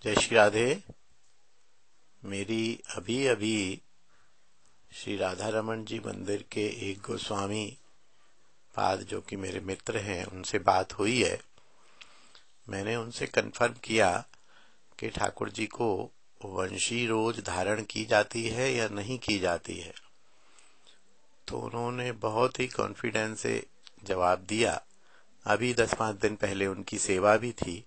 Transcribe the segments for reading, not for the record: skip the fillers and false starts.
जय श्री राधे। मेरी अभी अभी श्री राधा रमन जी मंदिर के एक गोस्वामी पाद जो कि मेरे मित्र हैं उनसे बात हुई है। मैंने उनसे कंफर्म किया कि ठाकुर जी को वंशी रोज धारण की जाती है या नहीं की जाती है, तो उन्होंने बहुत ही कॉन्फिडेंस से जवाब दिया। अभी 10-5 दिन पहले उनकी सेवा भी थी,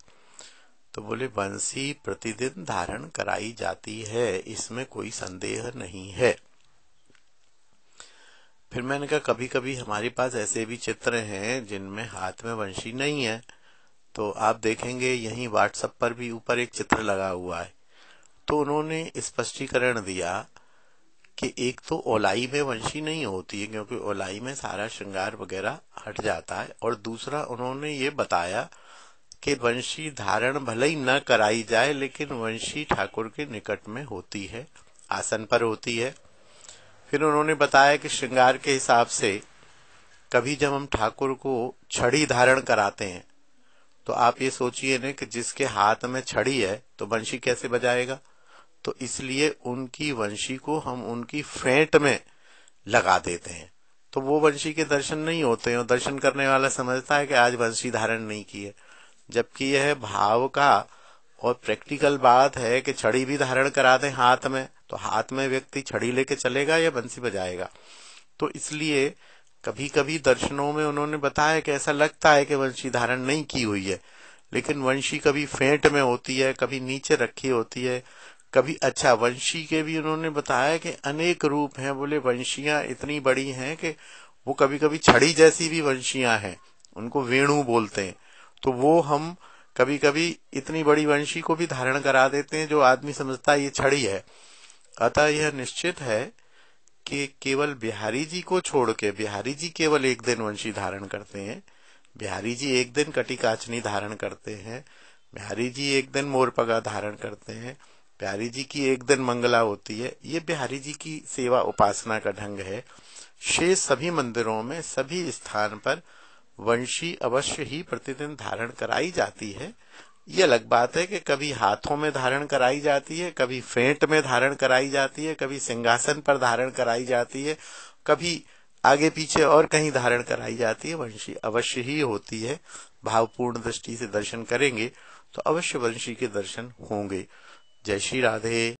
तो बोले बंसी प्रतिदिन धारण कराई जाती है, इसमें कोई संदेह नहीं है। फिर मैंने कहा कभी कभी हमारे पास ऐसे भी चित्र हैं जिनमें हाथ में वंशी नहीं है, तो आप देखेंगे यहीं व्हाट्सएप पर भी ऊपर एक चित्र लगा हुआ है। तो उन्होंने स्पष्टीकरण दिया कि एक तो ओलाई में वंशी नहीं होती है, क्योंकि ओलाई में सारा श्रृंगार वगैरह हट जाता है, और दूसरा उन्होंने ये बताया कि वंशी धारण भले ही न कराई जाए, लेकिन वंशी ठाकुर के निकट में होती है, आसन पर होती है। फिर उन्होंने बताया कि श्रृंगार के हिसाब से कभी जब हम ठाकुर को छड़ी धारण कराते हैं, तो आप ये सोचिए ना कि जिसके हाथ में छड़ी है तो वंशी कैसे बजाएगा। तो इसलिए उनकी वंशी को हम उनकी फेंट में लगा देते हैं, तो वो वंशी के दर्शन नहीं होते हैं, और दर्शन करने वाला समझता है कि आज वंशी धारण नहीं की है, जबकि यह भाव का और प्रैक्टिकल बात है कि छड़ी भी धारण करा दें हाथ में, तो हाथ में व्यक्ति छड़ी लेके चलेगा या बंसी बजाएगा। तो इसलिए कभी कभी दर्शनों में उन्होंने बताया कि ऐसा लगता है कि वंशी धारण नहीं की हुई है, लेकिन वंशी कभी फेंट में होती है, कभी नीचे रखी होती है, कभी वंशी के भी उन्होंने बताया कि अनेक रूप हैं। बोले वंशियां इतनी बड़ी हैं कि वो कभी कभी छड़ी जैसी भी वंशियां हैं, उनको वेणु बोलते हैं। तो वो हम कभी कभी इतनी बड़ी वंशी को भी धारण करा देते हैं, जो आदमी समझता है ये छड़ी है। अतः यह निश्चित है कि केवल बिहारी जी को छोड़ के, बिहारी जी केवल एक दिन वंशी धारण करते हैं, बिहारी जी एक दिन कटी काचनी धारण करते हैं, बिहारी जी एक दिन मोरपगा धारण करते हैं, बिहारी जी की एक दिन मंगला होती है। ये बिहारी जी की सेवा उपासना का ढंग है। शेष सभी मंदिरों में सभी स्थान पर वंशी अवश्य ही प्रतिदिन धारण कराई जाती है। ये अलग बात है कि कभी हाथों में धारण कराई जाती है, कभी फेंट में धारण कराई जाती है, कभी सिंहासन पर धारण कराई जाती है, कभी आगे पीछे और कहीं धारण कराई जाती है। वंशी अवश्य ही होती है। भावपूर्ण दृष्टि से दर्शन करेंगे तो अवश्य वंशी के दर्शन होंगे। जय श्री राधे।